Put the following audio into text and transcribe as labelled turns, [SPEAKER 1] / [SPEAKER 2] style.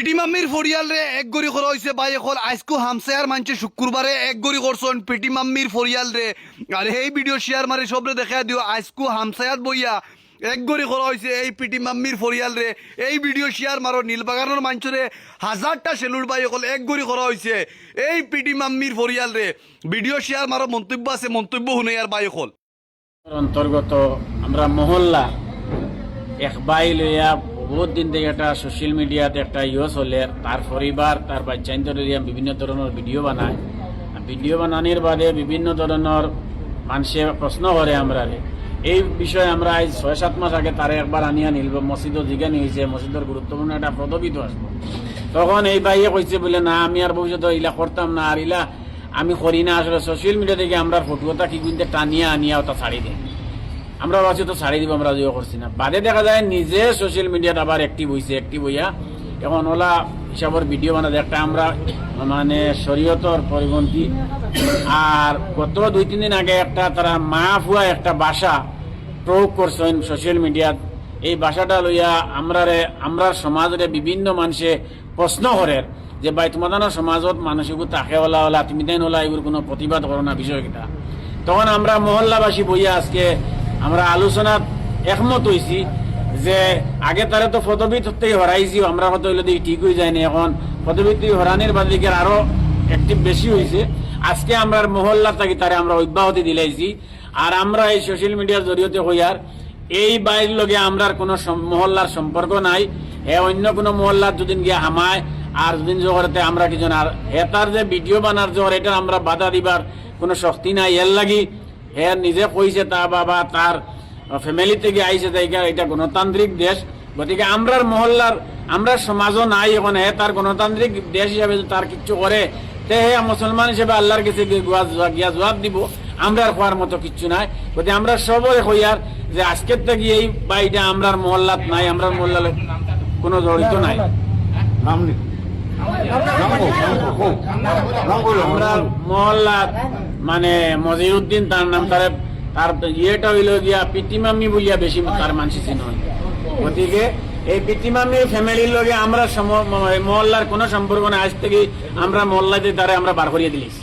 [SPEAKER 1] PT মাম্মির Faryal রে এক গড়ি করা হয়েছে বাই এখন আজকু হামসায়ার মানছে শুক্রবারে এক গড়ি করছেন পিটি মাম্মির ফরিয়াল রে আর এই ভিডিও শেয়ার মারি সবরে দেখা দিও আজকু হামসায়াত বইয়া এক গড়ি করা হয়েছে এই পিটি মাম্মির ফরিয়াল রে এই ভিডিও শেয়ার মারো নীলবাগানের মাঞ্চরে হাজারটা সেলুর বাই এখন এক গড়ি করা হয়েছে এই পিটি মাম্মির ফরিয়াল রে ভিডিও শেয়ার মারো মন্তব্য আছে মন্তব্য শুনে আর বাই হল
[SPEAKER 2] অন্তর্গত আমরা মহল্লা এক বাই লইয়া বহুত দিন থেকে একটা সোশ্যাল মিডিয়াতে একটা চলে তার পরিবার তার বাচ্চাইন্তর বিভিন্ন ধরনের ভিডিও বানায় ভিডিও বানানোর বাদে বিভিন্ন ধরনের মানুষে প্রশ্ন করে আমরা এই বিষয়ে আমরা আজ 6-7 মাস আগে তারে একবার আনিয়া নিলব মসজিদও জিজ্ঞানি হয়েছে মসজিদের গুরুত্বপূর্ণ একটা পদবিত আসবো তখন এই ভাইয়ে কইছে বলে না আমি আর ভবিষ্যতে ইলা করতাম না আর ইলা আমি করি না আসলে সোশ্যাল মিডিয়া থেকে আমরা ফটোটা কি কিন্তু টানিয়া আনিয়া ওটা ছাড়ি দিই আমরা ভাবছি তো ছাড়ি দিব আমরা জিও করছি না বাদে দেখা যায় নিজে সোশ্যাল মিডিয়াত আবার অ্যাক্টিভ হইয়া এখন ওলা হিসাবের ভিডিও বানাতে একটা আমরা মানে শরীয়তর পরিপন্থী আর গত 2-3 দিন আগে একটা তারা মাফুয়া একটা ভাষা প্রয়োগ করছেন সোশ্যাল মিডিয়াত এই ভাষাটা লইয়া আমরা সমাজের বিভিন্ন মানুষে প্রশ্ন করে যে ভাই তোমাদের সমাজত মানুষগুলো তাকে ওলা তুমি দেন ওলা এগুলো কোনো প্রতিবাদ করো না বিষয়টা তখন আমরা মহল্লাবাসী বইয়া আজকে আমরা আলোচনাত একমত হয়েছি যে আগে তারা তো পদবীত থেকে হরাইছি আমরা হয়তো হইলে দিকে ঠিক হয়ে যায়নি এখন পদবীত থেকে হরানির বাদ দিকে আরো অ্যাক্টিভ বেশি হয়েছে আজকে আমরা মহল্লা থাকি তারা আমরা অব্যাহতি দিলাইছি আর আমরা এই সোশ্যাল মিডিয়ার জরিয়তে হইয়ার এই বাইরের লগে আমরা কোনো মহল্লার সম্পর্ক নাই অন্য কোনো মহল্লার যদি গিয়া হামায় আর যদি জোহরতে আমরা কিছু আর তার যে ভিডিও বানার জোহর এটা আমরা বাধা দিবার কোনো শক্তি নাই এর লাগি নিজে কইছে তা বাবা তার ফ্যামিলি থেকে আইসে তাই এটা গণতান্ত্রিক দেশ গতিকে আমরার মহল্লার আমরা সমাজও নাই এখন তার গণতান্ত্রিক দেশ হিসাবে তার কিচ্ছু করে তে মুসলমান হিসেবে আল্লাহর কাছে গিয়া জবাব দিব আমরা হওয়ার মতো কিচ্ছু নাই গতিকে আমরা সবরে হইয়ার যে আজকের থেকে এই বাড়িটা আমরার মহল্লাত নাই আমরার মহল্লার কোনো জড়িত নাই আমরা মহল্লার মানে মজিউদ্দিন তার নাম তার ইয়েটা হইল গিয়া পিটিমাম্মি বলিয়া বেশি তার মানুষ চিহ্ন গতিকে এই পিটিমাম্মির ফ্যামিলির লগে আমরা মহল্লার কোনো সম্পর্ক নাই আজ থেকে আমরা মহল্লাতে তারা আমরা বার করিয়ে দিলিস